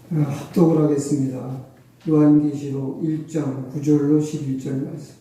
합독을 하겠습니다. 요한계시록 1장 9절로 11절 말씀.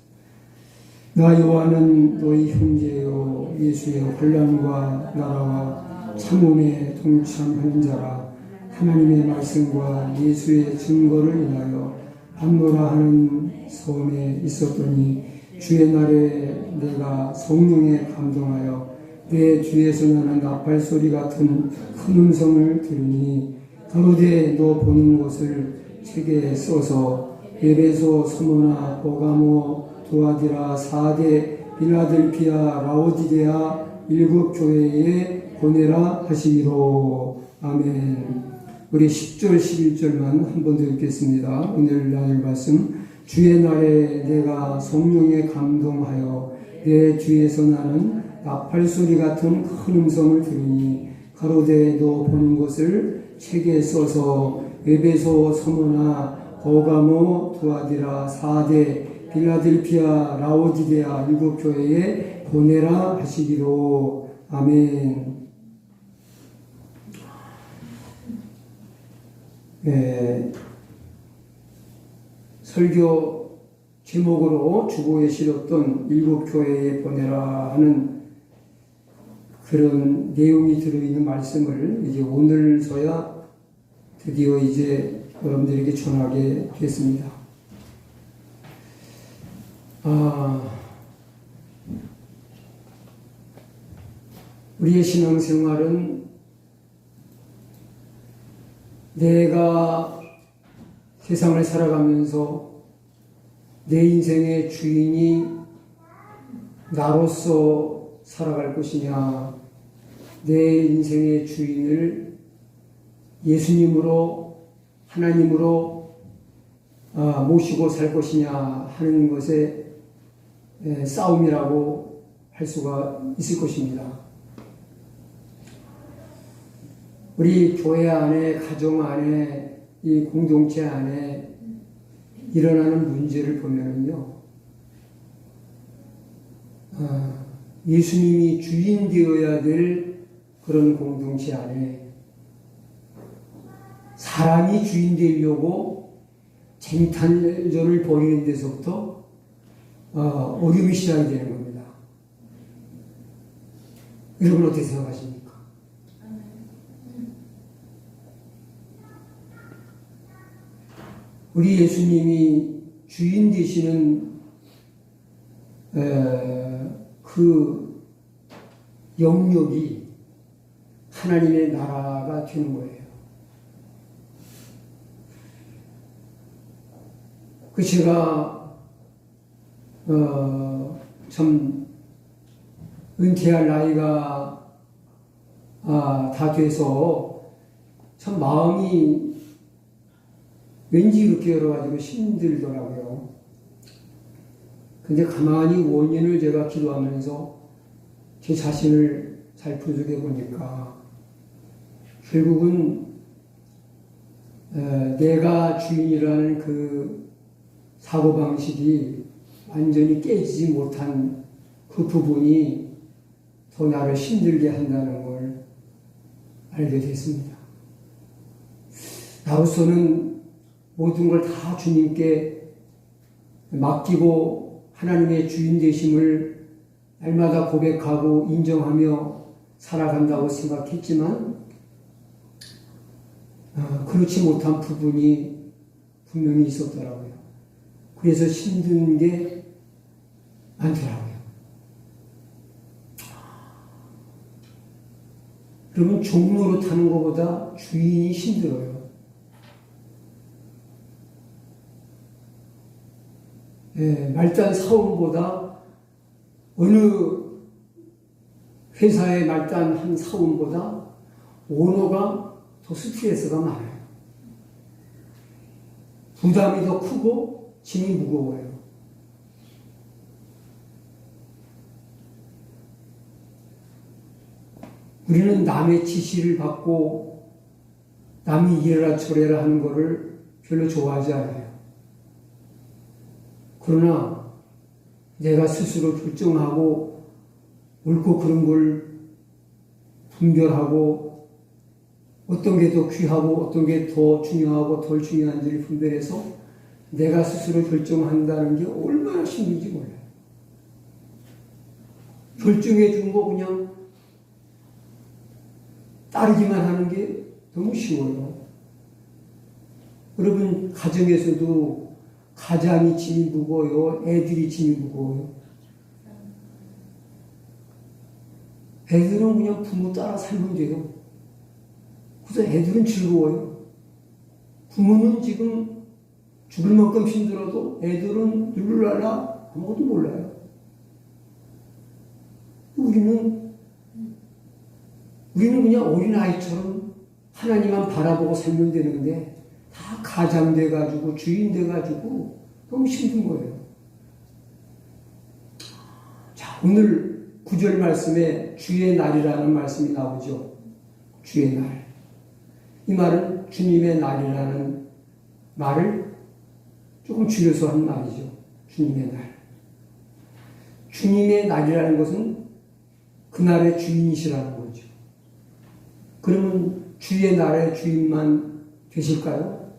나 요한은 너희 형제요 예수의 환난과 나라와 참음에 동참하는 자라. 하나님의 말씀과 예수의 증거를 인하여 반모라 하는 섬에 있었더니 주의 날에 내가 성령에 감동하여 내 뒤에서 나는 나팔 소리 같은 큰 음성을 들으니 가로되 너 보는 것을 책에 써서 에베소, 스무나, 버가모, 두아디라, 사데, 빌라델피아, 라오디게아 일곱 교회에 보내라 하시기로. 아멘. 우리 10절 11절만 한 번 더 읽겠습니다. 오늘 나눌 말씀. 주의 날에 내가 성령에 감동하여 내 뒤에서 나는 나팔 소리 같은 큰 음성을 들으니 가로되 너 보는 것을 책에 써서 에베소, 스무나, 버가모, 두아디라, 사데, 빌라델피아, 라오디게아 일곱 교회에 보내라 하시기로. 아멘. 설교 제목으로 주보에 실었던 일곱 교회에 보내라 하는 그런 내용이 들어있는 말씀을 이제 오늘서야 드디어 이제 여러분들에게 전하게 됐습니다. 우리의 신앙생활은 내가 세상을 살아가면서 내 인생의 주인이 나로서 살아갈 것이냐, 내 인생의 주인을 예수님으로, 하나님으로 모시고 살 것이냐 하는 것의 싸움이라고 할 수가 있을 것입니다. 우리 교회 안에, 가정 안에, 이 공동체 안에 일어나는 문제를 보면은요, 예수님이 주인 되어야 될 그런 공동체 안에 사람이 주인 되려고 쟁탈전을 벌이는 데서부터 어려움이 시작이 되는 겁니다. 여러분 어떻게 생각하십니까? 우리 예수님이 주인 되시는 그 영역이 하나님의 나라가 되는 거예요. 그 제가 참 은퇴할 나이가 다 돼서 참 마음이 왠지 이렇게 열어가지고 힘들더라고요. 근데 가만히 원인을 제가 기도하면서 제 자신을 잘 분석해 보니까 결국은 내가 주인이라는 그 사고방식이 완전히 깨지지 못한 그 부분이 더 나를 힘들게 한다는 걸 알게 됐습니다. 나로서는 모든 걸 다 주님께 맡기고 하나님의 주인 되심을 날마다 고백하고 인정하며 살아간다고 생각했지만 그렇지 못한 부분이 분명히 있었더라고요. 그래서 힘든 게 많더라고요. 그러면 종로로 타는 것보다 주인이 힘들어요. 말단 사원보다 어느 회사의 말단 한 사원보다 오너가 더 스트레스가 많아요. 부담이 더 크고 짐이 무거워요. 우리는 남의 지시를 받고 남이 이래라 저래라 하는 것을 별로 좋아하지 않아요. 그러나 내가 스스로 결정하고 옳고 그른 걸 분별하고 어떤 게 더 귀하고 어떤 게 더 중요하고 덜 중요한지를 분별해서 내가 스스로 결정한다는 게 얼마나 힘든지 몰라요. 결정해 준 거 그냥 따르기만 하는 게 너무 쉬워요. 여러분 가정에서도 가장이 짐이 무거워요. 애들이 짐이 무거워요. 애들은 그냥 부모 따라 살면 돼요. 그래서 애들은 즐거워요. 부모는 지금 죽을 만큼 힘들어도 애들은 룰루랄라 아무것도 몰라요. 우리는 그냥 어린아이처럼 하나님만 바라보고 살면 되는데 다 가장돼가지고 주인 돼가지고 너무 힘든 거예요. 자, 오늘 9절 말씀에 주의 날이라는 말씀이 나오죠. 주의 날. 이 말은 주님의 날이라는 말을 조금 줄여서 한 말이죠. 주님의 날. 주님의 날이라는 것은 그날의 주인이시라는 거죠. 그러면 주의 날의 주인만 되실까요?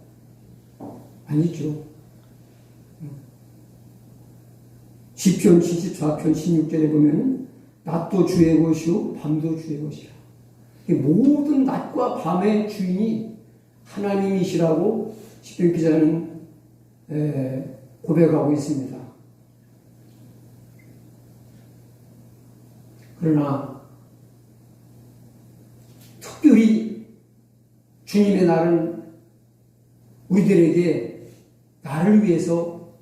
아니죠. 시편 74편 16절에 보면 낮도 주의 것이요 밤도 주의 것이라. 모든 낮과 밤의 주인이 하나님이시라고 시편 기자는 고백하고 있습니다. 그러나 특별히 주님의 날은 우리들에게 나를 위해서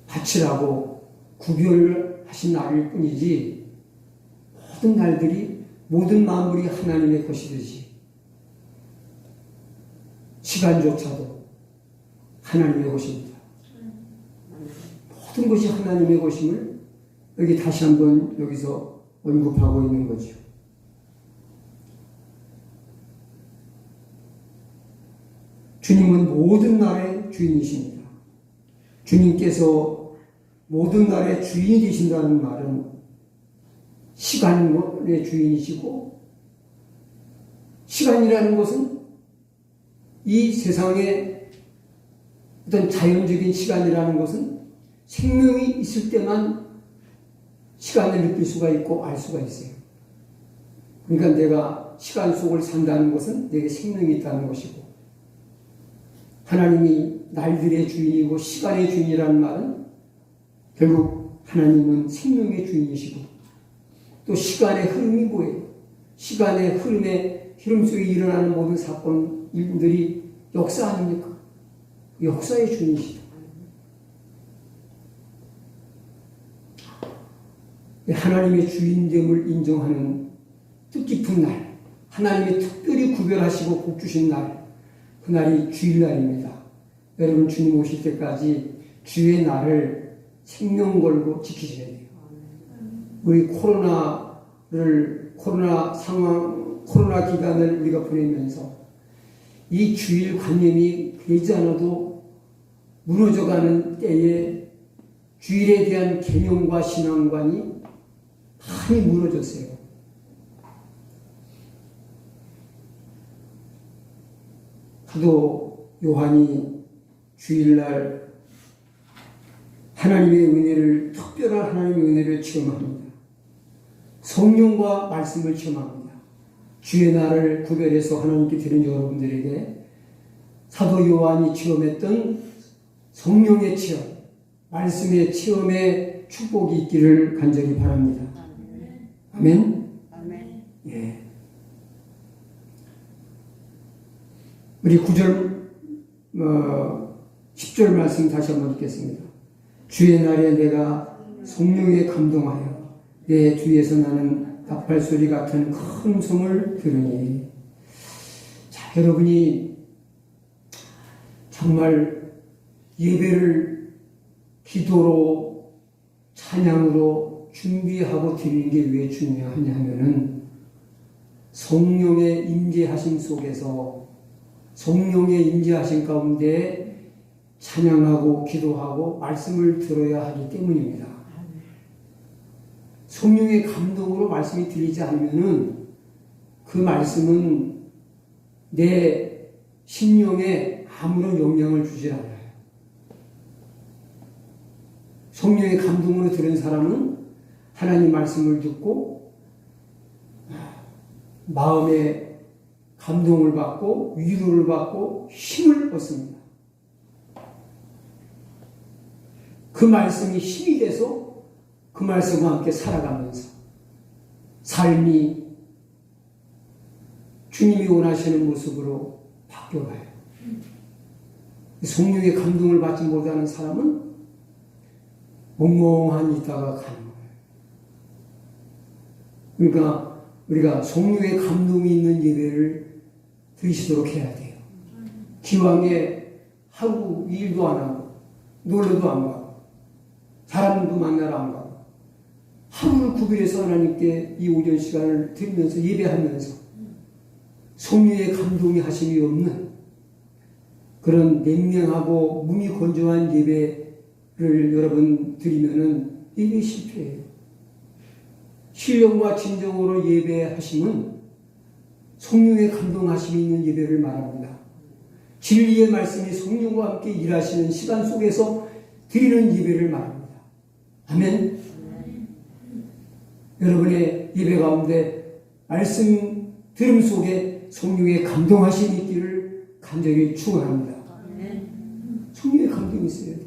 바치라고 구별하신 날일 뿐이지 모든 날들이 모든 만물이 하나님의 것이듯이 시간조차도 하나님의 것입니다. 모든 것이 하나님의 것임을 여기 다시 한번 여기서 언급하고 있는 거죠. 주님은 모든 날의 주인이십니다. 주님께서 모든 날의 주인이 되신다는 말은 시간의 주인이시고, 시간이라는 것은 이 세상의 어떤 자연적인 시간이라는 것은 생명이 있을 때만 시간을 느낄 수가 있고 알 수가 있어요. 그러니까 내가 시간 속을 산다는 것은 내게 생명이 있다는 것이고, 하나님이 날들의 주인이고 시간의 주인이라는 말은 결국 하나님은 생명의 주인이시고, 또 시간의 흐름이 뭐예요? 시간의 흐름 속에 일어나는 모든 사건, 일들이 역사 아닙니까? 역사의 주인이시다. 하나님의 주인됨을 인정하는 뜻깊은 날, 하나님이 특별히 구별하시고 복 주신 날, 그날이 주일날입니다. 여러분 주님 오실 때까지 주의 날을 생명 걸고 지키셔야 돼요. 우리 코로나 기간을 우리가 보내면서 이 주일 관념이 되지 않아도 무너져가는 때에 주일에 대한 개념과 신앙관이 많이 무너졌어요. 사도 요한이 주일날 하나님의 은혜를, 특별한 하나님의 은혜를 체험합니다. 성령과 말씀을 체험합니다. 주의 날을 구별해서 하나님께 드린 여러분들에게 사도 요한이 체험했던 성령의 체험, 말씀의 체험의 축복이 있기를 간절히 바랍니다. 아멘? 아멘. 예. 우리 9절, 10절 말씀 다시 한번 읽겠습니다. 주의 날에 내가 성령에 감동하여 내 뒤에서 나는 나팔 소리 같은 큰 소음을 들으니. 자, 여러분이 정말 예배를 기도로, 찬양으로 준비하고 드리는 게 왜 중요하냐 하면은 성령의 임재하심 속에서, 성령의 임재하심 가운데 찬양하고 기도하고 말씀을 들어야 하기 때문입니다. 성령의 감동으로 말씀이 들리지 않으면은 그 말씀은 내 심령에 아무런 영향을 주지 않아요. 성령의 감동으로 들은 사람은 하나님 말씀을 듣고 마음에 감동을 받고 위로를 받고 힘을 얻습니다. 그 말씀이 힘이 돼서 그 말씀과 함께 살아가면서 삶이 주님이 원하시는 모습으로 바뀌어가요. 성령의 감동을 받지 못하는 사람은 멍멍한 있다가 가는 거예요. 그러니까 우리가 성령의 감동이 있는 예배를 드리시도록 해야 돼요. 기왕에 하루 일도 안 하고 놀러도 안 가고 사람도 만나러 안 가고 하루를 구별해서 하나님께 이 오전 시간을 드리면서 예배하면서 성령의 감동이 하심이 없는 그런 냉랭하고 몸이 건조한 예배를 여러분 드리면은 예배 실패해요. 신령과 진정으로 예배하심은 성령의 감동하심이 있는 예배를 말합니다. 진리의 말씀이 성령과 함께 일하시는 시간 속에서 드리는 예배를 말합니다. 아멘. 여러분의 예배 가운데 말씀 들음 속에 성령의 감동하심이 있기를 간절히 축원합니다. 성령의 감동이 있어야 돼요.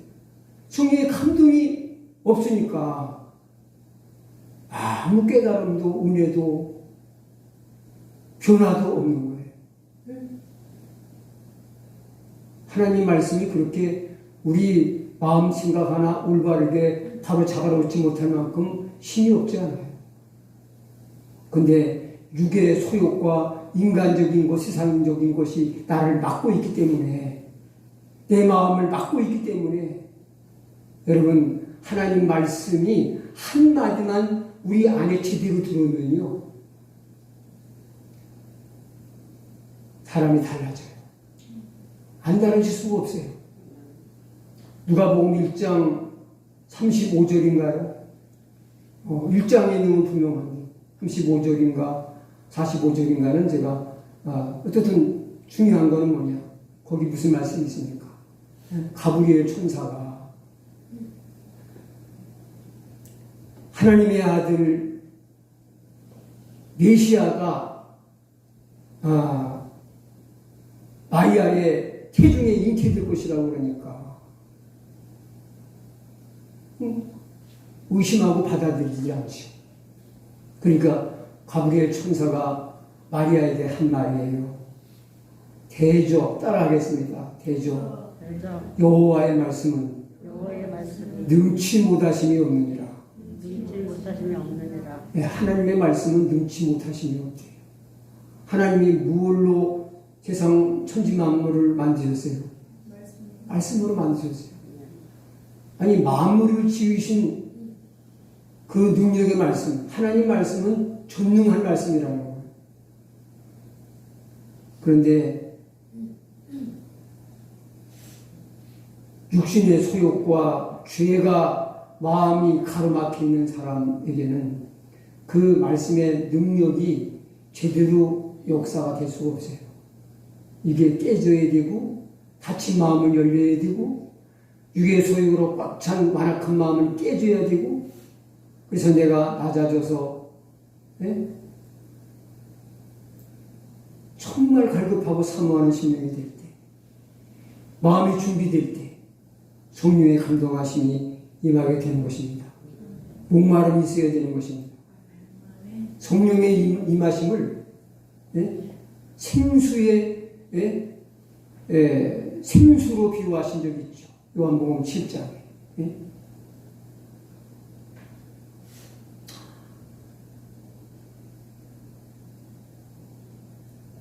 성령의 감동이 없으니까 아무 깨달음도 은혜도 변화도 없는 거예요. 하나님 말씀이 그렇게 우리 마음 생각 하나 올바르게 바로 잡아놓지 못할 만큼 힘이 없지 않아요. 근데 육의 소욕과 인간적인 것, 세상적인 것이 나를 막고 있기 때문에, 내 마음을 막고 있기 때문에, 여러분, 하나님 말씀이 한마디만 우리 안에 제대로 들어오면요, 사람이 달라져요. 안 달라질 수가 없어요. 누가복음 1장 35절인가요? 1장에 있는 건 분명한데 35절인가 45절인가는 제가 어쨌든 중요한 거는 뭐냐, 거기 무슨 말씀이 있습니까? 가브리엘 천사가 하나님의 아들 메시아가 마리아의 태중에 잉태될 것이라고 그러니까 의심하고 받아들이지 않죠. 그러니까 가브리엘 천사가 마리아에 대해 한 말이에요. 대저, 따라하겠습니다. 대저. 여호와의 말씀은 능치 못하심이 없느니라. 네, 하나님의 말씀은 능치 못하심이 없대요. 하나님이 무엇로 세상 천지 만물을 만드셨어요? 말씀으로 만드셨어요. 아니, 만물을 지으신 그 능력의 말씀, 하나님 말씀은 전능한 말씀이라는 거예요. 그런데 육신의 소욕과 죄가 마음이 가로막혀 있는 사람에게는 그 말씀의 능력이 제대로 역사가 될 수가 없어요. 이게 깨져야 되고 닫힌 마음을 열려야 되고 육의 소욕으로 꽉 찬 완악한 마음을 깨져야 되고, 그래서 내가 낮아져서 정말 갈급하고 사모하는 심령이 될 때, 마음이 준비될 때 성령의 감동하심이 임하게 되는 것입니다. 목마름이 있어야 되는 것입니다. 성령의 임하심을 생수의 생수로 비유하신 적이 있죠. 요한복음 7장에.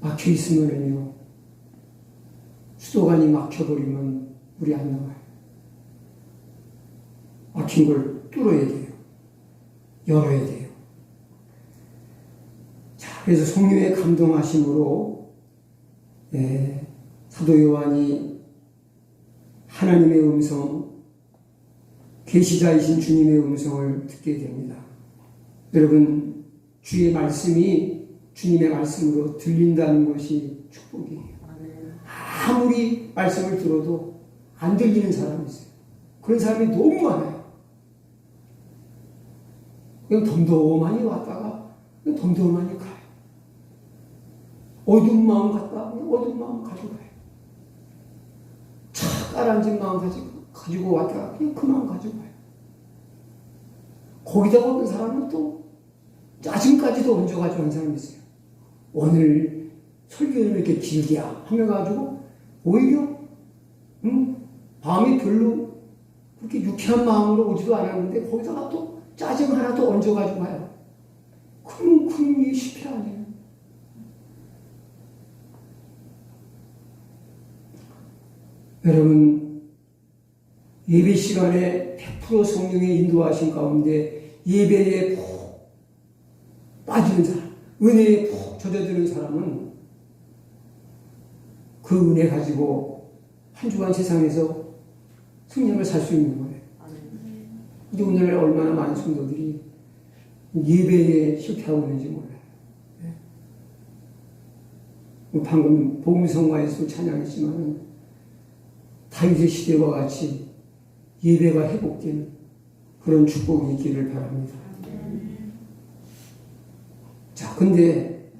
막혀 있으면요, 수도관이 막혀버리면 물이 안 나와요. 막힌 걸 뚫어야 돼요. 열어야 돼요. 자, 그래서 성령의 감동하심으로 사도 요한이 하나님의 음성, 계시자이신 주님의 음성을 듣게 됩니다. 여러분, 주의 말씀이 주님의 말씀으로 들린다는 것이 축복이에요. 아무리 말씀을 들어도 안 들리는 사람이 있어요. 그런 사람이 너무 많아요. 그냥 덤덤하니 왔다가 그냥 덤덤하니 가요. 어두운 마음 갔다 그냥 어두운 마음 가져가요. 가라앉은 마음 가지고 왔다가 그냥 그 마음 가져가요. 거기다가 어떤 사람은 또 짜증까지도 얹어가지고 한 사람이 있어요. 오늘 설교는 이렇게 길게 하며 가지고 오히려 마음이 별로 그렇게 유쾌한 마음으로 오지도 않았는데 거기다가 또 짜증 하나 더 얹어가지고 가요. 그럼 이게 실패 아니에요. 여러분, 예배 시간에 100% 성령의 인도하신 가운데 예배에 푹 빠지는 사람, 은혜에 푹 젖어드는 사람은 그 은혜 가지고 한 주간 세상에서 승리를 살 수 있는 거예요. 근데 오늘날 얼마나 많은 성도들이 예배에 실패하고 있는지 몰라요. 방금 복음성가에서 찬양했지만 다윗의 시대와 같이 예배가 회복되는 그런 축복이 있기를 바랍니다. 자, 근데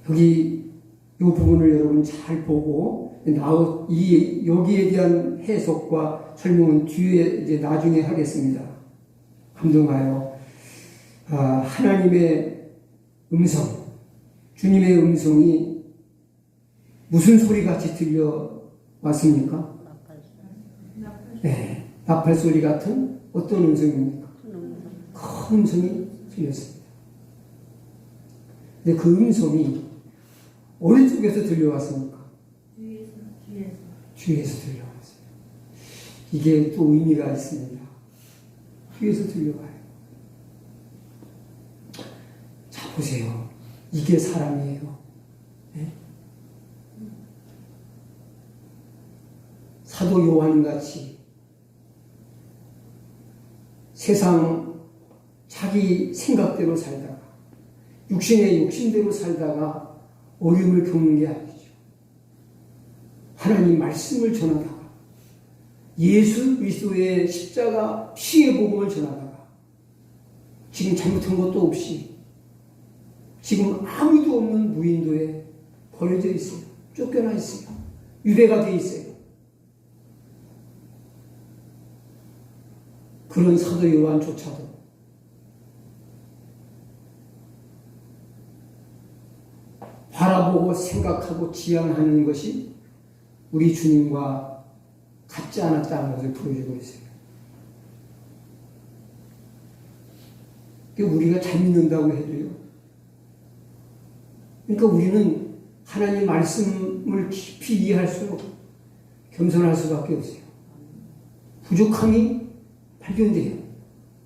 여기 이 부분을 여러분 잘 보고 여기에 대한 해석과 설명은 뒤에 이제 나중에 하겠습니다. 감동하여 하나님의 음성, 주님의 음성이 무슨 소리같이 들려왔습니까? 네, 나팔 소리 같은 어떤 음성입니까? 큰 음성이 들렸습니다. 근데 그 음성이 어느 쪽에서 들려왔습니까? 뒤에서 들려왔어요. 이게 또 의미가 있습니다. 뒤에서 들려와요. 자, 보세요. 이게 사람이에요. 네? 사도 요한같이 세상 자기 생각대로 살다가 육신의 욕심대로 살다가 어려움을 겪는 게 아니죠. 하나님 말씀을 전하다가 예수 그리스도의 십자가 피의 복음을 전하다가 지금 잘못한 것도 없이 지금 아무도 없는 무인도에 버려져 있어요. 쫓겨나 있어요. 유배가 돼 있어요. 그런 사도 요한조차도 바라보고 생각하고 지향하는 것이 우리 주님과 같지 않았다는 것을 보여주고 있어요. 우리가 잘 믿는다고 해도요. 그러니까 우리는 하나님 말씀을 깊이 이해할수록 겸손할 수밖에 없어요. 부족함이 발견돼요.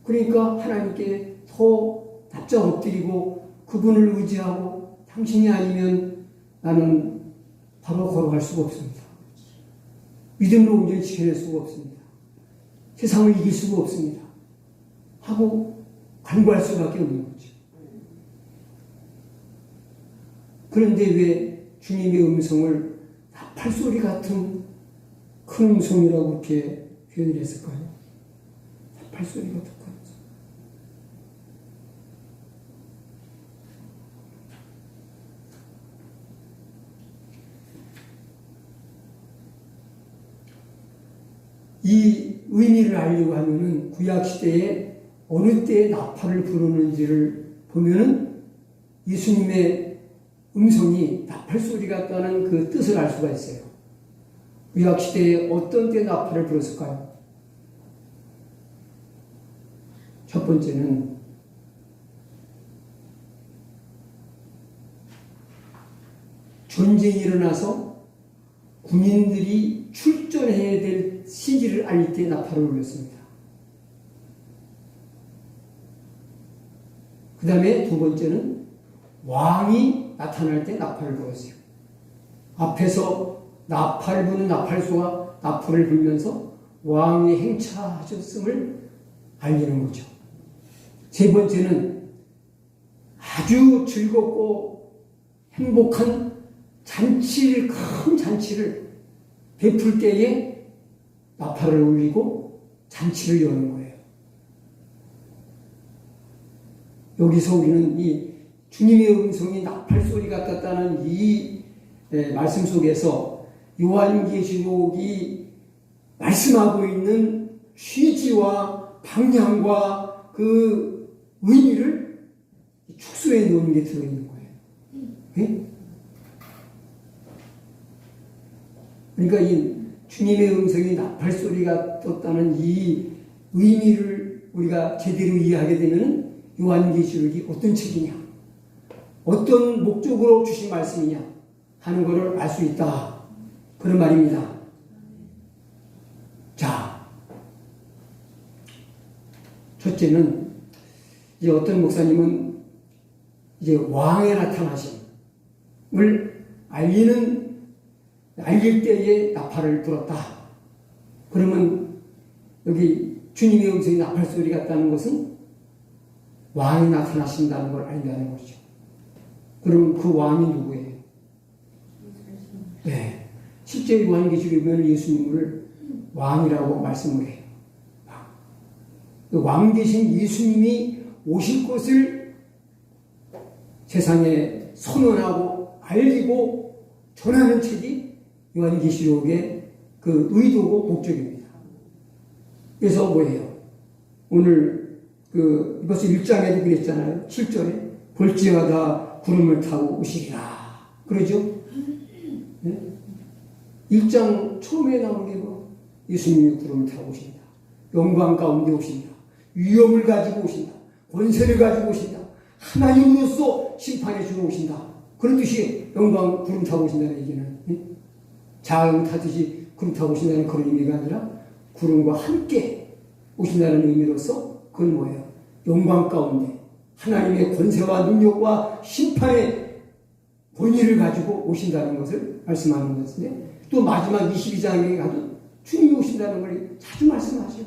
그러니까 하나님께 더 납작 엎드리고 그분을 의지하고 당신이 아니면 나는 바로 걸어갈 수가 없습니다. 믿음으로 온전히 지켜낼 수가 없습니다. 세상을 이길 수가 없습니다. 하고 간구할 수밖에 없는 거죠. 그런데 왜 주님의 음성을 나팔소리 같은 큰 음성이라고 이렇게 표현을 했을까요? 나팔소리 같은 큰 음성. 이 의미를 알려고 하면은 구약시대에 어느 때에 나팔을 부르는지를 보면은 예수님의 음성이 나팔소리 같다는 그 뜻을 알 수가 있어요. 구약시대에 어떤 때 나팔을 불었을까요? 첫 번째는 전쟁이 일어나서 군인들이 출전해야 될 시기를 알릴 때 나팔을 울렸습니다. 그 다음에 두 번째는 왕이 나타날 때 나팔을 불었어요. 앞에서 나팔 부는 나팔소가 나팔을 불면서 왕이 행차하셨음을 알리는 거죠. 세 번째는 아주 즐겁고 행복한 잔치를, 큰 잔치를 베풀 때에 나팔을 울리고 잔치를 여는 거예요. 여기서 우리는 이 주님의 음성이 나팔 소리 같았다는 이 말씀 속에서 요한계시록이 말씀하고 있는 취지와 방향과 그 의미를 축소해 놓은 게 들어있는 거예요. 네? 그러니까 이 주님의 음성이 나팔 소리가 떴다는 이 의미를 우리가 제대로 이해하게 되면 요한계시록이 어떤 책이냐, 어떤 목적으로 주신 말씀이냐 하는 것을 알 수 있다. 그런 말입니다. 자, 첫째는 이제 어떤 목사님은 이제 왕의 나타나심을 알릴 때에 나팔을 불었다. 그러면 여기 주님의 음성이 나팔 소리 같다는 것은 왕이 나타나신다는 걸 알려는 것이죠. 그럼 그 왕이 누구예요? 네. 실제 요한계시록에 보면 예수님을 왕이라고 말씀을 해요. 왕 대신 예수님이 오실 것을 세상에 선언하고 알리고 전하는 책이 요한계시록의 그 의도고 목적입니다. 그래서 뭐예요? 오늘 벌써 1장에도 그랬잖아요. 7절에 볼지어다 구름을 타고 오시리라. 그러죠? 네? 1장 처음에 나오는 게 뭐? 예수님이 구름을 타고 오신다. 영광 가운데 오신다. 위엄을 가지고 오신다. 권세를 가지고 오신다. 하나님으로서 심판해 주러 오신다. 그런 뜻이 영광 구름 타고 오신다는 얘기는. 네? 자음 타듯이 구름 타고 오신다는 그런 의미가 아니라 구름과 함께 오신다는 의미로서 그건 뭐예요? 영광 가운데 하나님의 권세와 능력과 심판의 권위를 가지고 오신다는 것을 말씀하는 것인데, 또 마지막 22장에 가도 주님이 오신다는 걸 자주 말씀하죠.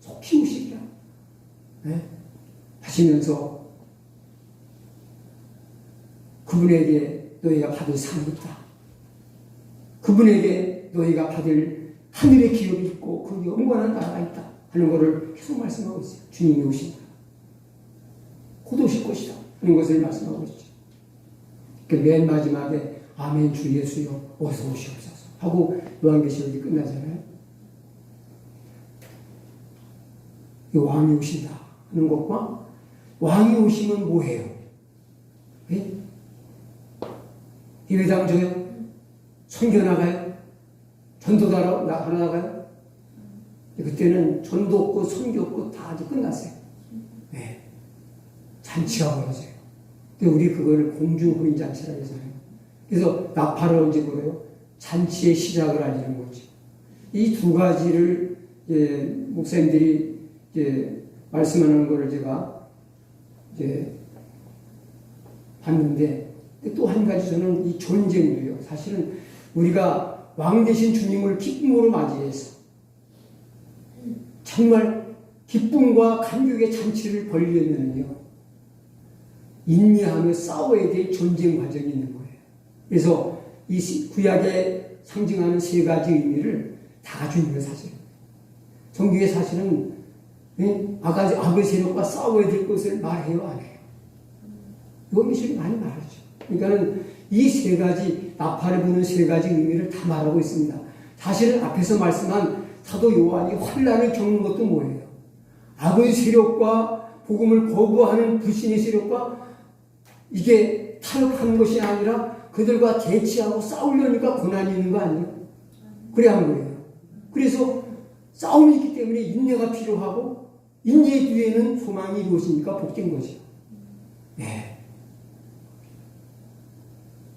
속히 오시리라. 네? 하시면서 그분에게 너희가 받을 상이 있다. 그분에게 너희가 받을 하늘의 기업이 있고 그 영원한 나라가 있다 하는 것을 계속 말씀하고 있어요. 주님이 오신다. 곧 오실 것이다 하는 것을 말씀하고 있죠. 맨 마지막에 아멘 주 예수여 어서 오시옵소서 하고 요한계시록이 끝나잖아요. 이 왕이 오신다 하는 것과 왕이 오시면 뭐해요? 네? 예배당 줘요? 선교 나가요? 전도하러 나가요? 그때는 전도 없고 선교 없고 다 아주 끝났어요. 네. 잔치가 벌어져요. 근데 우리 그거를 공중호인 잔치라고 하잖아요. 그래서 나팔을 언제 불어요? 잔치의 시작을 알리는 거죠. 이 두 가지를 목사님들이 말씀하는 것을 제가 봤는데, 또 한 가지 저는 이 전쟁도요. 사실은 우리가 왕 대신 주님을 기쁨으로 맞이해서 정말 기쁨과 감격의 잔치를 벌이려면요, 인내하며 싸워야 될 전쟁 과정이 있는 거예요. 그래서 이 구약에 상징하는 세 가지 의미를 다 가지고 있는 사실입니다. 성경의 사실은 악의 세력과 싸워야 될 것을 말해요, 안 해요? 요한계시록이 많이 말하죠. 그러니까는 이 세 가지, 나팔을 부는 세 가지 의미를 다 말하고 있습니다. 사실은 앞에서 말씀한 사도 요한이 환난을 겪는 것도 뭐예요? 악의 세력과 복음을 거부하는 불신의 세력과 이게 타협하는 것이 아니라 그들과 대치하고 싸우려니까 고난이 있는 거 아니에요? 그래야 하는 거예요. 그래서 싸움이 있기 때문에 인내가 필요하고, 인내 뒤에는 소망이 이루어지니까 복된 거죠. 네.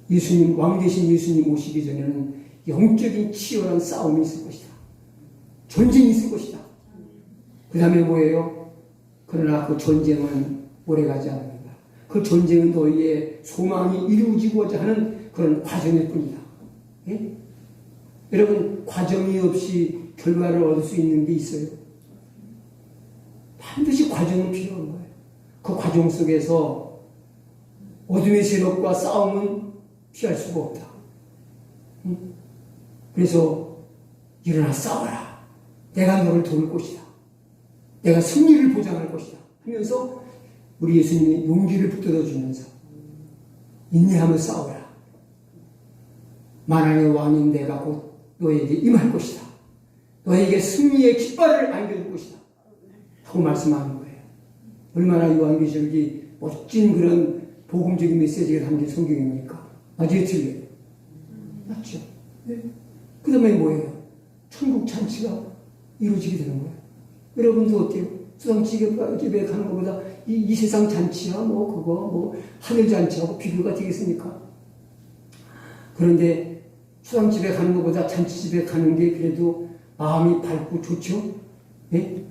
예수님, 왕 대신 예수님 오시기 전에는 영적인 치열한 싸움이 있을 것이다. 전쟁이 있을 것이다. 그 다음에 뭐예요? 그러나 그 전쟁은 오래가지 않는다. 그 전쟁은 너희의 소망이 이루어지고자 하는 그런 과정일 뿐이다. 예? 여러분, 과정이 없이 결과를 얻을 수 있는 게 있어요? 반드시 과정은 필요한 거예요. 그 과정 속에서 어둠의 세력과 싸움은 피할 수가 없다. 그래서 일어나 싸워라. 내가 너를 도울 것이다. 내가 승리를 보장할 것이다. 하면서 우리 예수님이 용기를 북돋아 주면서 인내하며 싸워라. 만왕의 왕인 내가 곧 너에게 임할 것이다. 너에게 승리의 깃발을 안겨줄 것이다. 하고 말씀하는 거예요. 얼마나 요한계시록이 멋진 그런 복음적인 메시지가 담긴 성경입니까? 맞아요, 틀려요? 맞죠? 네. 그 다음에 뭐예요? 천국 잔치가 이루어지게 되는 거예요. 여러분도 어때요? 수상집에 가는 것보다 이 세상 잔치야, 하늘 잔치하고 비교가 되겠습니까? 그런데 수상집에 가는 것보다 잔치집에 가는 게 그래도 마음이 밝고 좋죠? 네?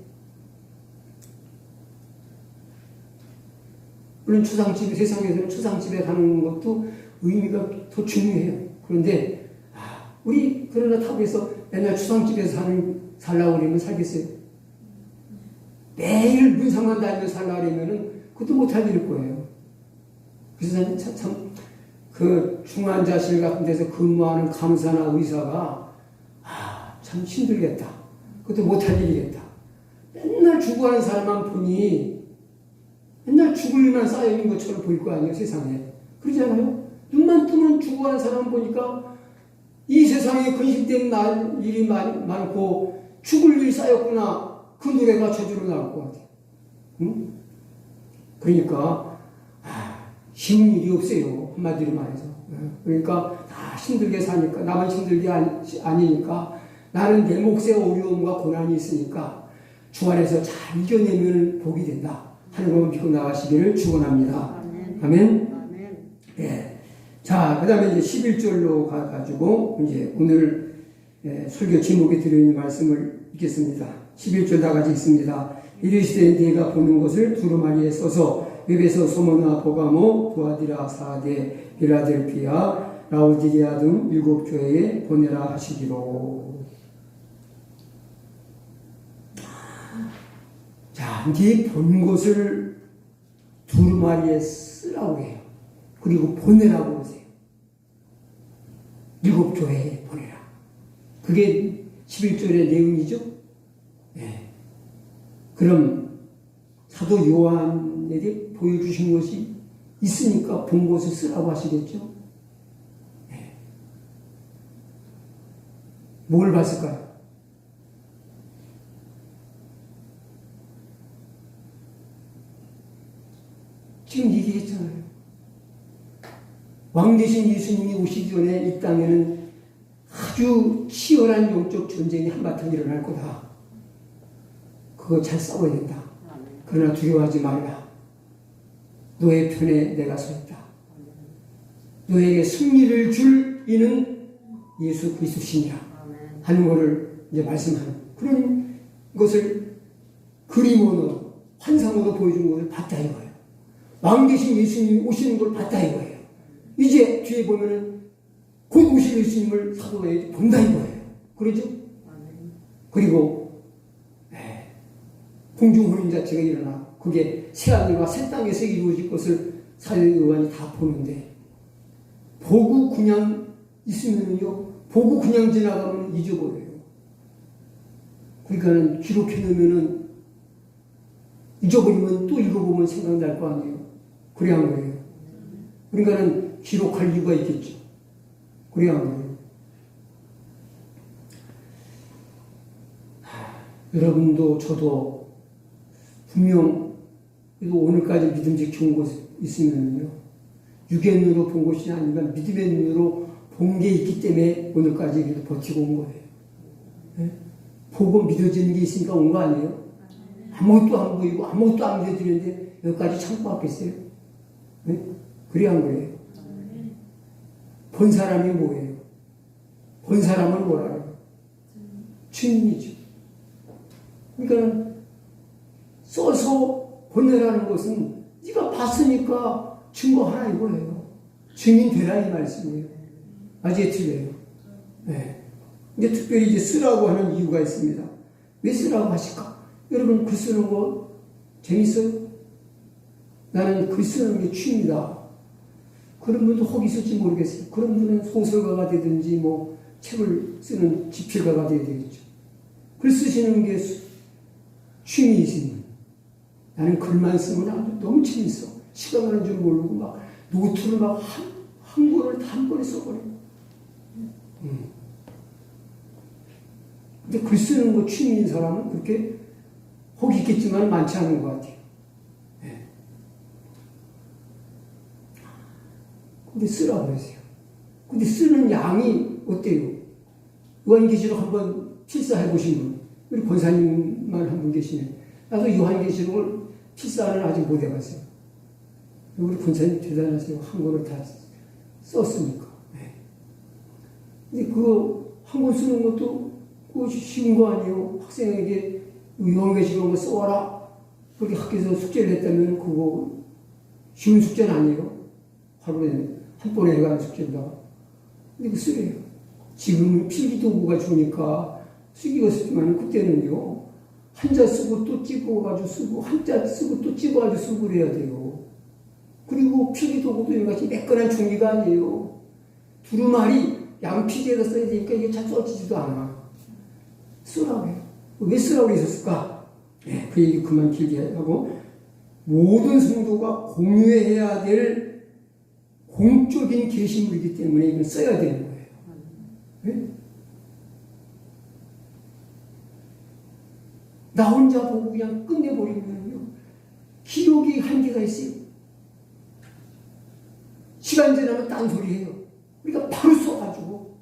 물론 세상에서는 추상집에 가는 것도 의미가 더 중요해요. 그런데, 우리, 그러나 타국에서 맨날 추상집에서 살라고 그러면 살겠어요? 매일 문상만 다니며 살라고 그러면은 그것도 못할 일일 거예요. 그래서 그 중환자실 같은 데서 근무하는 간호사나 의사가, 참 힘들겠다. 그것도 못할 일이겠다. 맨날 죽어가는 사람만 보니 맨날 죽을 일만 쌓여있는 것처럼 보일 거 아니에요, 세상에. 그러지 않아요? 눈만 뜨면 죽어가는 사람 보니까 이 세상에 근심된 일이 많고 죽을 일이 쌓였구나. 그 노래가 저절로 나올 것 같아요. 응? 그러니까 힘은 일이 없어요. 한마디로 말해서. 그러니까 다 힘들게 사니까, 나만 힘들게 아니니까, 나는 내 몫의 어려움과 고난이 있으니까 주 안에서 잘 이겨내면 복이 된다 하는 것을 믿고 나가시기를 축원합니다. 아멘. 네. 자, 그 다음에 이제 11절로 가가지고 이제 오늘 설교 제목에 들어있는 말씀을 읽겠습니다. 11절 다 같이 읽습니다. 이르시되 네가 보는 것을 두루마리에 써서 에베소, 소모나, 보가모, 두아디라, 사데, 빌라델피아, 라우디게아 등 7교회에 보내라 하시기로. 자, 네 본 것을 두루마리에 쓰라고 해요. 그리고 보내라고 하세요. 7교회에 보내라. 그게 11절의 내용이죠. 네. 그럼 사도 요한에게 보여주신 것이 있으니까 본 것을 쓰라고 하시겠죠. 네. 뭘 봤을까요? 지금 얘기했잖아요. 왕 대신 예수님이 오시기 전에 이 땅에는 아주 치열한 영적 전쟁이 한바탕 일어날 거다. 그거 잘 싸워야 된다. 그러나 두려워하지 말라. 너의 편에 내가 서 있다. 너에게 승리를 줄 이는 예수 그리스도시니라 하는 것을 이제 말씀하는 그런 것을 그림으로 환상으로 보여준 것을 봤다 이거예요. 왕 대신 예수님이 오시는 걸 봤다 이거예요. 이제 뒤에 보면은 곧 오실 예수님을 사도에 본다 이거예요. 그러죠? 그리고 공중혼인 자체가 일어나 그게 새하늘과 새 땅에서 이루어질 것을 사도 요한이 다 보는데 보고 그냥 있으면요 보고 그냥 지나가면 잊어버려요. 그러니까는 기록해 놓으면은 잊어버리면 또 읽어보면 생각날 거 아니에요. 그래야 한 거예요. 그러니까는 기록할 이유가 있겠죠. 그래야 한 거예요. 여러분도 저도 분명 오늘까지 믿음직 좋은 것이 있으면요 육의 눈으로 본 것이 아니라 믿음의 눈으로 본 게 있기 때문에 오늘까지 이렇게 버티고 온 거예요. 네? 보고 믿어지는 게 있으니까 온 거 아니에요? 아무것도 안 보이고 아무것도 안 믿어지는데 여기까지 참고 왔겠어요? 네? 그래야 한 거예요. 본 사람이 뭐예요? 본 사람은 뭐라 해요? 주님이죠. 그러니까 써서 보내라는 것은 네가 봤으니까 증거하라 이거예요. 증인 되라 이 말씀이에요. 아직 틀려요. 네. 이제 특별히 이제 쓰라고 하는 이유가 있습니다. 왜 쓰라고 하실까? 여러분 글 쓰는 거 재밌어요? 나는 글 쓰는 게 취미다. 그런 분도 혹 있을지 모르겠어요. 그런 분은 소설가가 되든지 뭐 책을 쓰는 집필가가 되어야 되겠죠. 글 쓰시는 게 취미이신 분. 나는 글만 쓰면 아주 너무 재밌어. 시간 가는 줄 모르고 막 노트를 막 한 권을 다 한 번에 써버려요. 근데 글 쓰는 거 취미인 사람은 그렇게 혹 있겠지만 많지 않은 것 같아요. 네. 근데 쓰라고 그러세요. 근데 쓰는 양이 어때요? 요한계시록 한번 필사해 보신 분, 우리 권사님만 한 분 계시네. 나도 요한계시록을 필사를 아직 못 해봤어요. 우리 권사님 대단하세요. 한 권을 다 썼으니까. 네. 근데 그거 한 권 쓰는 것도 그거 쉬운 거 아니에요. 학생에게 요한계시록을 써와라. 그렇게 학교에서 숙제를 했다면 그거 쉬운 숙제는 아니에요. 하루에 한 번에 해가는 숙제입니다. 근데 그 쓰래요. 지금은 필기도구가 좋으니까 쓰기가 쉽지만 그때는요. 한자 쓰고 또 찍어가지고 쓰고 한자 쓰고 또 찍어가지고 쓰고 그래야 돼요. 그리고 필기도구도 이같이 매끈한 종이가 아니에요. 두루마리 양피지에다 써야 되니까 이게 잘 써지지도 않아. 쓰라고 해요. 왜 쓰라고 했었을까? 네, 그 얘기 그만 길게 하고 모든 성도가 공유해야 될 공적인 계시물이기 때문에 이건 써야 되는 거예요. 네? 나 혼자 보고 그냥 끝내버리면요. 기록이 한계가 있어요. 시간 지나면 딴소리해요. 우리가 바로 써가지고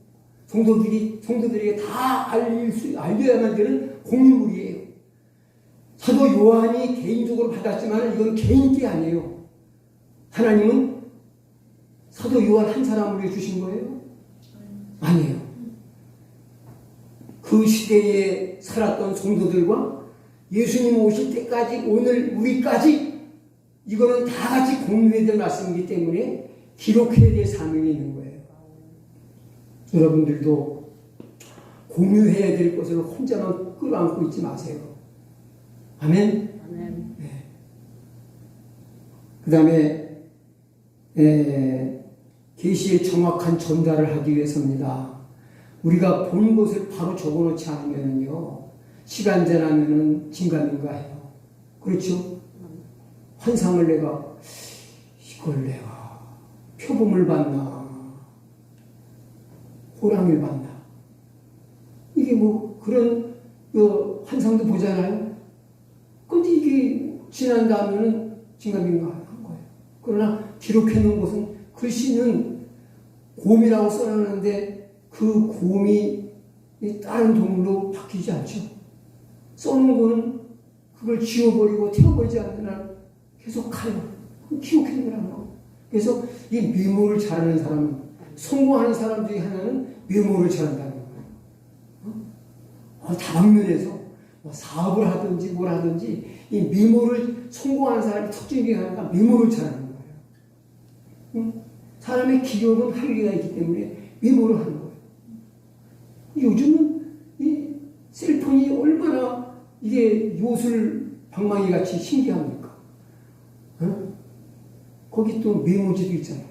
성도들에게 다 알려야만 되는 공유물이에요. 사도 요한이 개인적으로 받았지만 이건 개인 게 아니에요. 하나님은 사도 요한 한 사람을 주신 거예요? 아니에요. 그 시대에 살았던 성도들과 예수님 오실 때까지 오늘 우리까지 이거는 다 같이 공유해야 될 말씀이기 때문에 기록해야 될 사명이 있는 거예요. 여러분들도 공유해야 될 것을 혼자만 끌어안고 있지 마세요. 아멘? 아멘. 네. 그 다음에 계시의 정확한 전달을 하기 위해서입니다. 우리가 본 것을 바로 적어놓지 않으면요 시간 지나면은 긴가민가해요. 그렇죠? 환상을 이걸 내가 표범을 봤나 호랑이를 봤나 이게 뭐 그런 환상도 보잖아요. 근데 이게 지난 다음에는 긴가민가한 거예요. 그러나 기록해놓은 것은 글씨는 곰이라고 써놨는데 그 곰이 다른 동물로 바뀌지 않죠. 써놓은 거는 그걸 지워버리고 태워버리지 않는 한 계속 가요. 기억해 놓으라고. 그래서 이 메모를 잘하는 사람은, 성공하는 사람 중에 하나는 메모를 잘한다는 거예요. 다방면에서 사업을 하든지 뭘 하든지 이 메모를 성공하는 사람의 특징 중에 하나가 메모를 잘하는 거예요. 사람의 기억은 한계가 있기 때문에 메모를 하는 거예요. 요즘은 이 셀폰이 얼마나 이게 요술 방망이 같이 신기합니까? 거기 또 메모지도 있잖아요.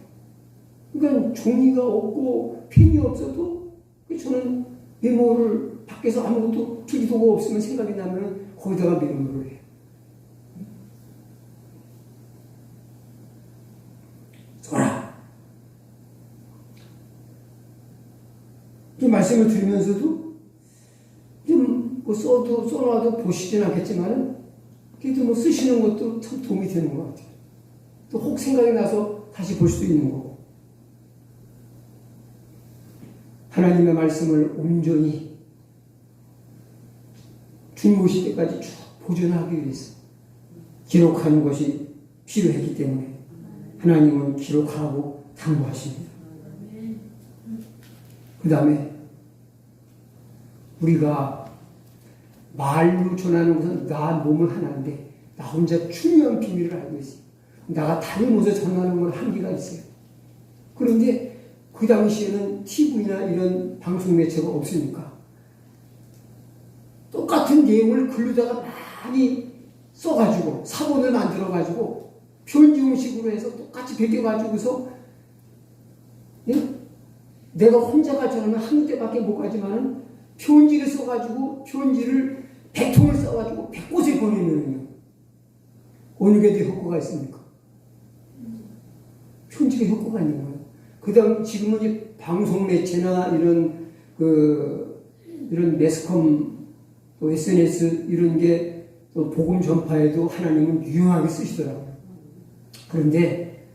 그러니까 종이가 없고 펜이 없어도 저는 메모를 밖에서 아무것도 필기도구가 없으면 생각이 나면 거기다가 메모를 해요. 써라. 이 말씀을 드리면서도 좀 뭐 써놔도 보시진 않겠지만 그래도 뭐 쓰시는 것도 참 도움이 되는 것 같아요. 또 혹 생각이 나서 다시 볼 수 있는 거고. 하나님의 말씀을 온전히 주님 오실 때까지 쭉 보존하기 위해서 기록하는 것이 필요했기 때문에 하나님은 기록하라고 당부하십니다. 그 다음에 우리가 말로 전하는 것은 나 몸은 하나인데 나 혼자 중요한 비밀을 알고 있어요. 나가 다른 곳에 전하는 건 한계가 있어요. 그런데 그 당시에는 TV나 이런 방송 매체가 없으니까 똑같은 내용을 글로다가 많이 써가지고 사본을 만들어가지고 편지용식으로 해서 똑같이 베껴가지고서 내가 혼자 가자면 한 군데밖에 못 가지만은 편지를 써가지고 편지를 100통을 써가지고 100곳에 보내면요 어느 게 더 효과가 있습니까? 편지가 효과가 있는 거예요. 그다음 지금은 이제 방송 매체나 이런 매스컴 또 SNS 이런 게 또 복음 전파에도 하나님은 유용하게 쓰시더라고요. 그런데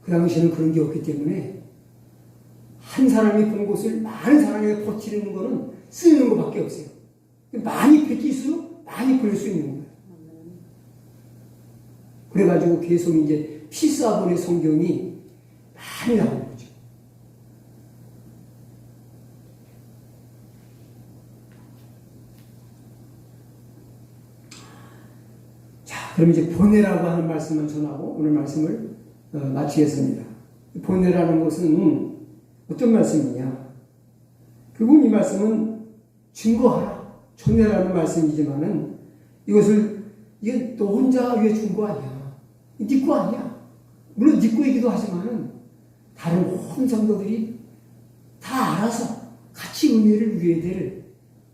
그 당시에는 그런 게 없기 때문에 한 사람이 본 것을 많은 사람에게 퍼뜨리는 거는 쓰는 것밖에 없어요. 많이 베낄수록 많이 보낼 수 있는 거예요. 그래가지고 계속 이제 P4본의 성경이 많이 나오는 거죠. 자, 그럼 이제 보내라고 하는 말씀만 전하고 오늘 말씀을 마치겠습니다. 보내라는 것은 어떤 말씀이냐? 결국 이 말씀은 증거하라, 전해라는 말씀이지만은 이게 너 혼자 위해 준 거 아니야. 네 거 아니야. 물론 네 거이기도 하지만은 다른 모든 성도들이 다 알아서 같이 은혜를 누려야 될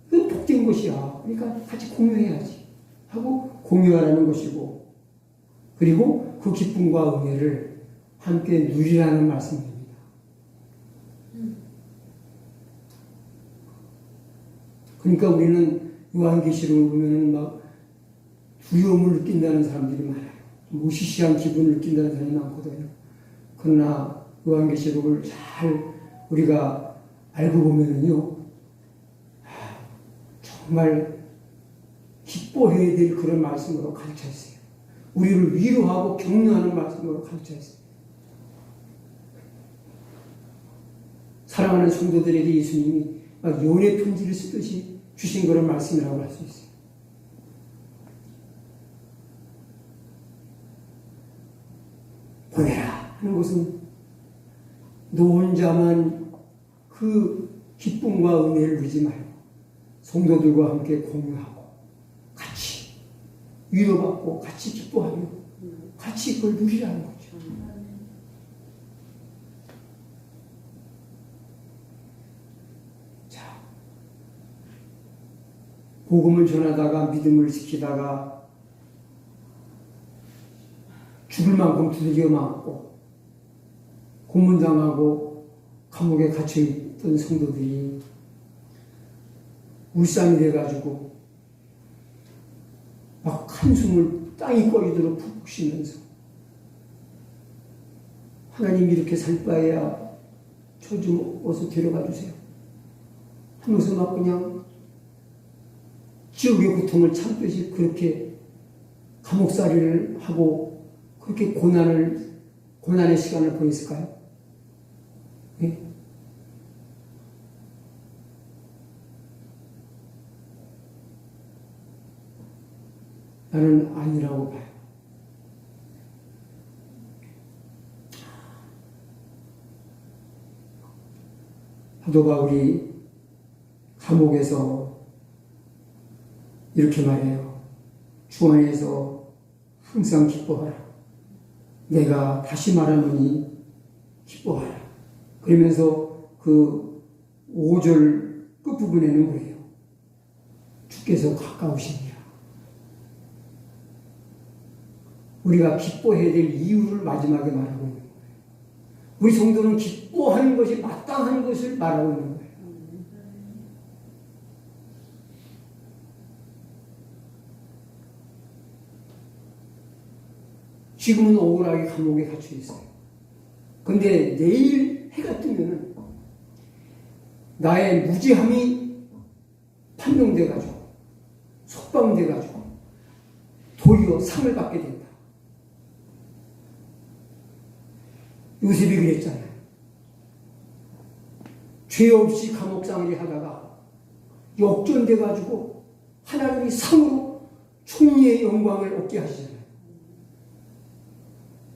그 복된 것이야. 그러니까 같이 공유해야지 하고 공유하라는 것이고 그리고 그 기쁨과 은혜를 함께 누리라는 말씀입니다. 그러니까 우리는 요한계시록을 보면 막 두려움을 느낀다는 사람들이 많아요. 무시시한 기분을 느낀다는 사람이 많거든요. 그러나 요한계시록을 잘 우리가 알고 보면은요, 정말 기뻐해야 될 그런 말씀으로 가르쳐 있어요. 우리를 위로하고 격려하는 말씀으로 가르쳐 있어요. 사랑하는 성도들에게 예수님이 막 연애 편지를 쓰듯이 주신 그런 말씀이라고 할 수 있어요. 보내라 하는 것은 너 혼자만 그 기쁨과 은혜를 누리지 말고 성도들과 함께 공유하고 같이 위로받고 같이 기뻐하며 같이 그걸 누리라는 거죠. 자, 복음을 전하다가 믿음을 지키다가 죽을 만큼 두들겨 맞고 고문당하고 감옥에 갇혀있던 성도들이 울상이 돼가지고 막 한숨을 땅이 꺼지도록 푹푹 쉬면서 하나님 이렇게 살 바에야 저 좀 어서 데려가 주세요 하면서 막 그냥 지옥의 고통을 참듯이 그렇게 감옥살이를 하고 그렇게 고난의 시간을 보냈을까요? 네? 나는 아니라고 봐요. 사도 바울이 감옥에서 이렇게 말해요. 주 안에서 항상 기뻐하라. 내가 다시 말하노니 기뻐하라. 그러면서 그 5절 끝부분에는 뭐예요? 주께서 가까우시니라. 우리가 기뻐해야 될 이유를 마지막에 말하고 있는 거예요. 우리 성도는 기뻐하는 것이 마땅한 것을 말하고 있는 거예요. 지금은 억울하게 감옥에 갇혀 있어요. 근데 내일 해가 뜨면은 나의 무지함이 판명돼가지고 석방돼가지고 도리어 상을 받게 된다. 요셉이 그랬잖아요. 죄 없이 감옥상을 하다가 역전돼가지고 하나님이 상으로 총리의 영광을 얻게 하시잖아요.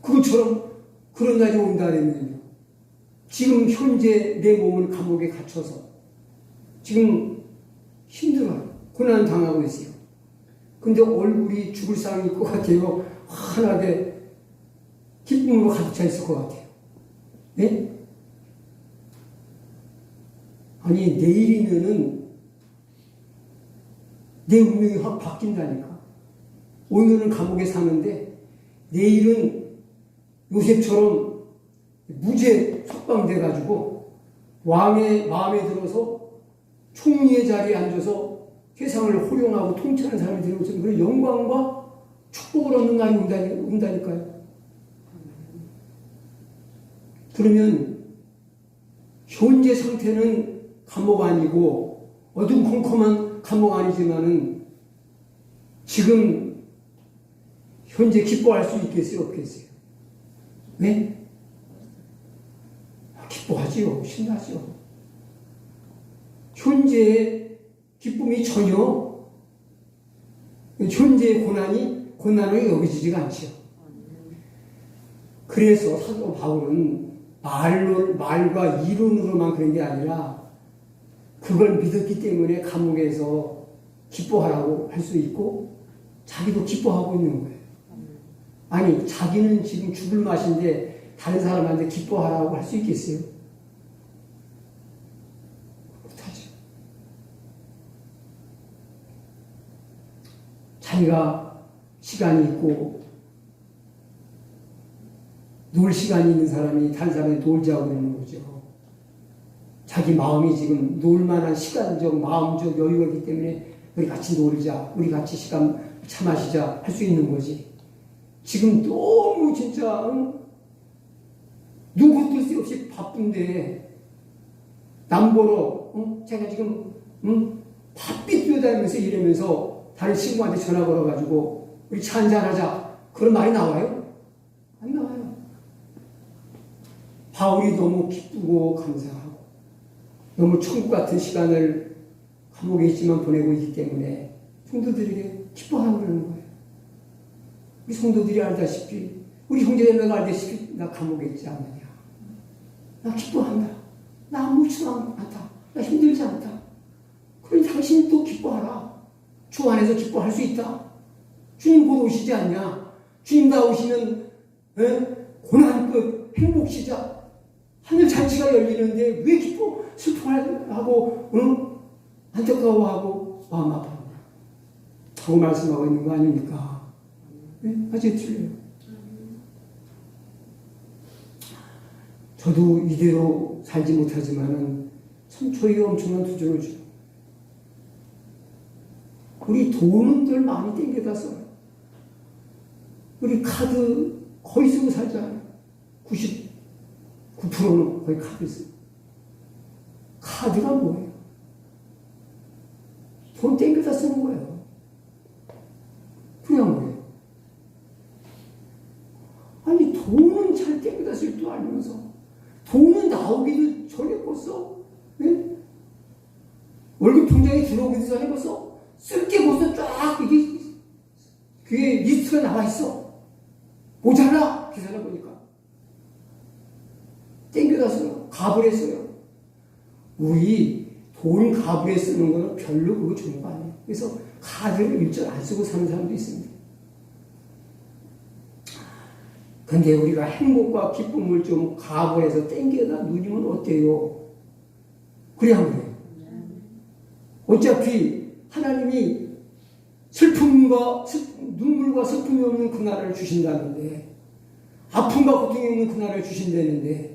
그것처럼 그런 날이 온다면요. 지금 현재 내 몸은 감옥에 갇혀서 지금 힘들어요. 고난 당하고 있어요. 근데 얼굴이 죽을 상일 것 같아요. 환하게 기쁨으로 가득 차 있을 것 같아요. 네? 아니 내일이면은 내 운명이 확 바뀐다니까. 오늘은 감옥에 사는데 내일은 요셉처럼 무죄 석방돼가지고 왕의 마음에 들어서 총리의 자리에 앉아서 세상을 호령하고 통치하는 사람이 되는 것처럼 그런 영광과 축복을 얻는 날이 온다니까요. 그러면 현재 상태는 감옥 아니고 어둠컴컴한 감옥 아니지만은 지금 현재 기뻐할 수 있겠어요? 없겠어요? 네? 기뻐하지요. 신나죠. 현재의 기쁨이 전혀 현재의 고난으로 여겨지지가 않죠. 그래서 사도 바울은 말과 이론으로만 그런 게 아니라 그걸 믿었기 때문에 감옥에서 기뻐하라고 할 수 있고 자기도 기뻐하고 있는 거예요. 아니 자기는 지금 죽을 맛인데 다른 사람한테 기뻐하라고 할 수 있겠어요? 못하죠. 자기가 시간이 있고 놀 시간이 있는 사람이 다른 사람이 놀자고 그러는 거죠. 자기 마음이 지금 놀만한 시간적, 마음적 여유가 있기 때문에 우리 같이 놀자, 우리 같이 시간 차 마시자 할 수 있는 거지. 지금 너무 진짜 누구 뜻이 없이 바쁜데 남보러 제가 지금 바삐 뛰어다니면서 이러면서 다른 친구한테 전화 걸어가지고 우리 차 한잔하자 그런 말이 나와요? 안 나와요. 바울이 너무 기쁘고 감사하고 너무 천국 같은 시간을 감옥에 있지만 보내고 있기 때문에 성도들에게 기뻐하라고 그러는 거예요. 우리 성도들이 알다시피 우리 형제자매가 알다시피 나 감옥에 있지 않느냐. 나 기뻐한다. 나 아무렇지도 않다. 나 힘들지 않다. 그러니 당신이 또 기뻐하라. 주 안에서 기뻐할 수 있다. 주님 곧 오시지 않냐. 주님 다 오시는 고난 끝 행복 시작. 하늘 잔치가 열리는데 왜 기뻐 슬퍼하고 안타까워하고 마음 아파하냐 하고 말씀하고 있는 거 아닙니까? 네? 아직 틀려요. 저도 이대로 살지 못하지만은 참 저희가 엄청난 투정을 줘요. 우리 돈은 늘 많이 땡겨다 써요. 우리 카드 거의 쓰고 살잖아요. 99%는 거의 카드 써요. 카드가 뭐예요? 돈 땡겨다 쓰는 거예요. 그냥 뭐예요? 아니 돈은 잘 땡겨다 쓸 줄 알면서 돈은 나오기도 전에 벌써 네? 월급 통장에 들어오기도 전에 벌써 쓸 게 벌써 쫙 그게 리스트가 나와 있어. 모자라 계산해 보니까 땡겨다 써요. 가불에 써요. 우리 돈 가불에 쓰는 거는 별로 그거 좋은 거 아니에요. 그래서 카드를 일절 안 쓰고 사는 사람도 있습니다. 근데 우리가 행복과 기쁨을 좀 가불에서 땡겨다 누리면 어때요? 그래야 그래요. 어차피 하나님이 눈물과 슬픔이 없는 그날을 주신다는데 아픔과 고통이 없는 그날을 주신다는데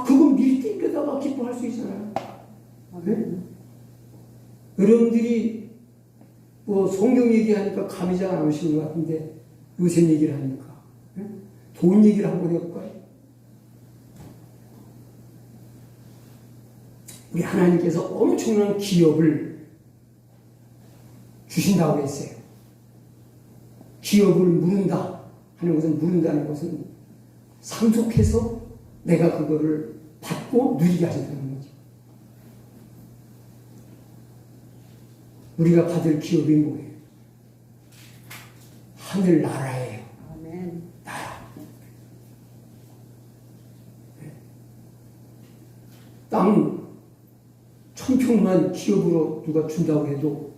그건 미리 땡겨다가 기뻐할 수 있잖아요. 네? 여러분들이 뭐 성경 얘기하니까 감이 잘 안 오시는 것 같은데 요새 얘기를 하니까 네? 돈 얘기를 한번 해볼까요? 우리 하나님께서 엄청난 기업을 주신다고 했어요. 기업을 물은다 하는 것은 물은다는 것은 상속해서 내가 그거를 받고 누리게 하신다는 거죠. 우리가 받을 기업이 뭐예요? 하늘 나라예요. 아멘. 나라. 네. 땅 1000평만 기업으로 누가 준다고 해도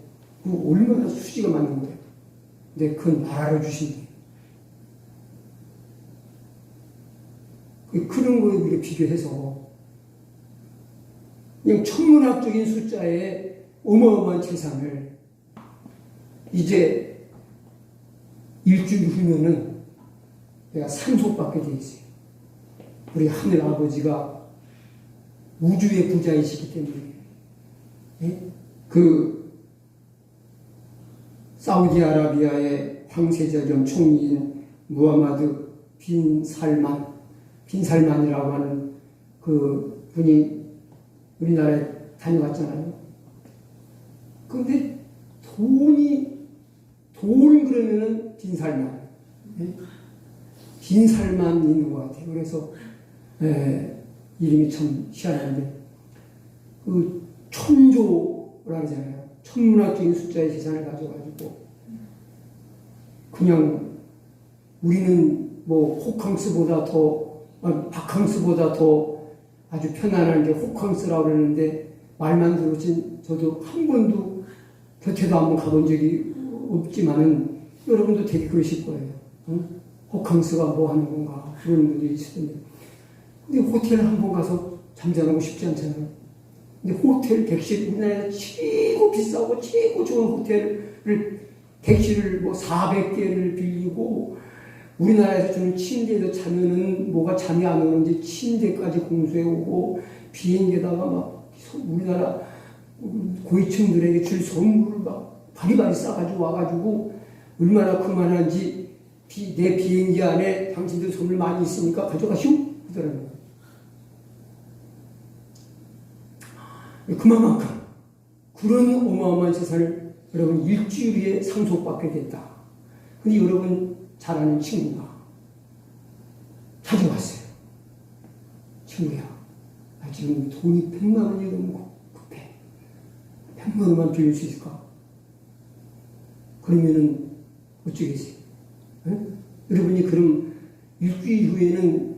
그 얼마나 수지가 많은 거예요. 근데 그 나라를 주신대. 그런 거에 우리가 비교해서 그냥 천문학적인 숫자의 어마어마한 재산을 이제 일주일 후면은 내가 상속받게 돼 있어요. 우리 하늘 아버지가 우주의 부자이시기 때문에. 예? 그 사우디아라비아의 황세자 겸 총리인 무하마드 빈 살만이라고 하는 그 분이 우리나라에 다녀왔잖아요. 그런데 돈 그러면은 빈살만. 빈살만 있는 것 같아요. 그래서 이름이 참 희한한데 그 천조라 그러잖아요. 천문학적인 숫자의 재산을 가져가지고 그냥 우리는 뭐 바캉스보다 더 아주 편안한 게 호캉스라고 그러는데 말만 들었지 저도 한 번도 곁에도 한번 가본 적이 없지만은 여러분도 되게 그러실 거예요. 응? 호캉스가 뭐 하는 건가 그런 분들이 있을 텐데 근데 호텔 한 번 가서 잠자는 거 쉽지 않잖아요. 근데 호텔 객실 우리나라에서 최고 비싸고 최고 좋은 호텔을 객실을 뭐 400개를 빌리고 우리나라에서 주는 침대에서 자면은 뭐가 잠이 안 오는지 침대까지 공수해 오고 비행기에다가 막 우리나라 고위층들에게 줄 선물을 막 바리바리 싸가지고 와가지고 얼마나 그만한지 내 비행기 안에 당신들 선물 많이 있으니까 가져가시오 그러더라고요. 그만큼 그런 어마어마한 재산을 여러분 일주일에 상속받게 됐다. 근데 여러분 잘 아는 친구가 찾아왔어요. 친구야, 나 지금 돈이 100만 원이 너무 급해. 100만 원만 빌릴 수 있을까? 그러면은 어쩌겠어요? 응? 여러분이 그럼 일주일 후에는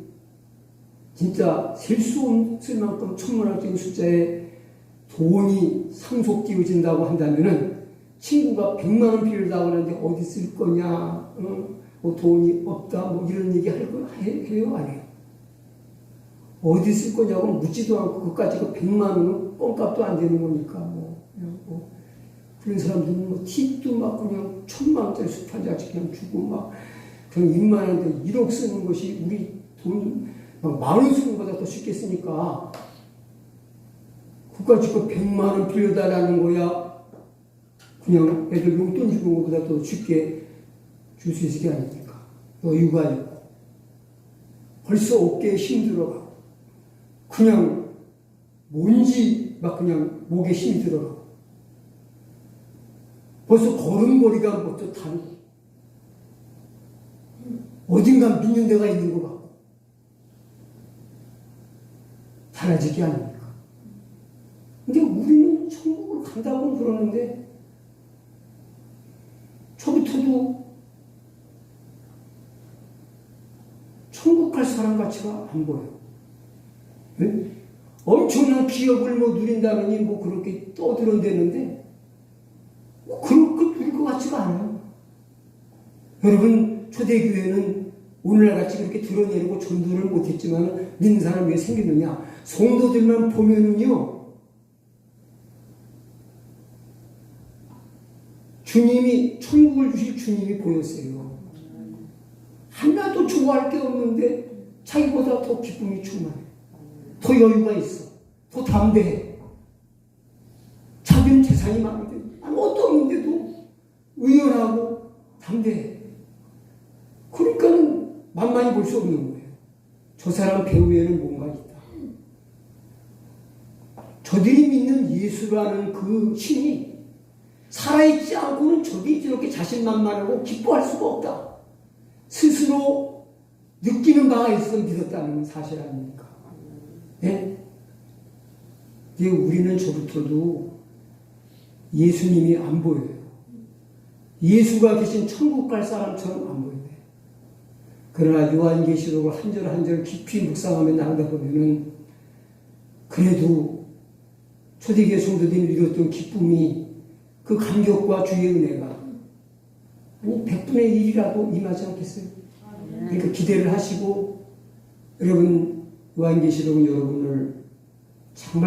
진짜 셀 수 없을 만큼 천문학적인 숫자의 돈이 상속되어진다고 한다면은 친구가 100만 원 빌려다고 하는데 어디 쓸 거냐, 뭐 돈이 없다, 뭐 이런 얘기 해요? 안 해요? 어디 쓸 거냐고 묻지도 않고 그까지 그 100만 원은 뻥값도 안 되는 거니까 뭐 그런 사람들은 뭐 팁도 막 그냥 1000만 원짜리 숲 한 장씩 그냥 주고 막 그냥 입만 하는데 1억 쓰는 것이 우리 돈 막 10,000원 쓰는 것보다 더 쉽게 쓰니까 그까지 그 100만 원 빌려달라는 거야. 그냥 애들 용돈 주는 것보다 더 쉽게 줄 수 있을 게 아닙니까? 여유가 있고 벌써 어깨에 힘들어가고 그냥 뭔지 막 그냥 목에 힘이 들어가고 벌써 걸음걸이가 뭐또 다르고 어딘가 믿는 데가 있는 것 같고 달라질 게 아닙니까? 근데 우리는 천국을 간다고 그러는데 저부터도 천국 갈 사람 같이가 안 보여요. 네? 엄청난 기업을 뭐 누린다느니 뭐 그렇게 떠들어대는데 뭐 그렇게 누릴 것 같지가 않아요. 여러분 초대교회는 오늘날 같이 그렇게 드러내고 전도를 못했지만 믿는 사람이 왜 생겼느냐? 성도들만 보면은요 주님이 천국을 주실 주님이 보였어요. 하나도 좋아할 게 없는데 자기보다 더 기쁨이 충만해. 더 여유가 있어. 더 담대해. 자기는 재산이 많은데 아무것도 없는데도 의연하고 담대해. 그러니까는 만만히 볼 수 없는 거예요. 저 사람 배후에는 뭔가 있다. 저들이 믿는 예수라는 그 신이 살아있지 않고는 저들이 저렇게 자신만만하고 기뻐할 수가 없다. 스스로 느끼는 바가 있어서 믿었다는 사실 아닙니까? 네? 근데 우리는 저부터도 예수님이 안 보여요. 예수가 계신 천국 갈 사람처럼 안 보여요. 그러나 요한계시록을 한 절 한 절 깊이 묵상하며 나누다 보면은 그래도 초대교회 성도들이 누렸던 기쁨이 그 감격과 주의 은혜가 아니 100분의 1이라도 임하지 않겠어요? 그러니까 기대를 하시고 여러분 요한계시록은 여러분을 정말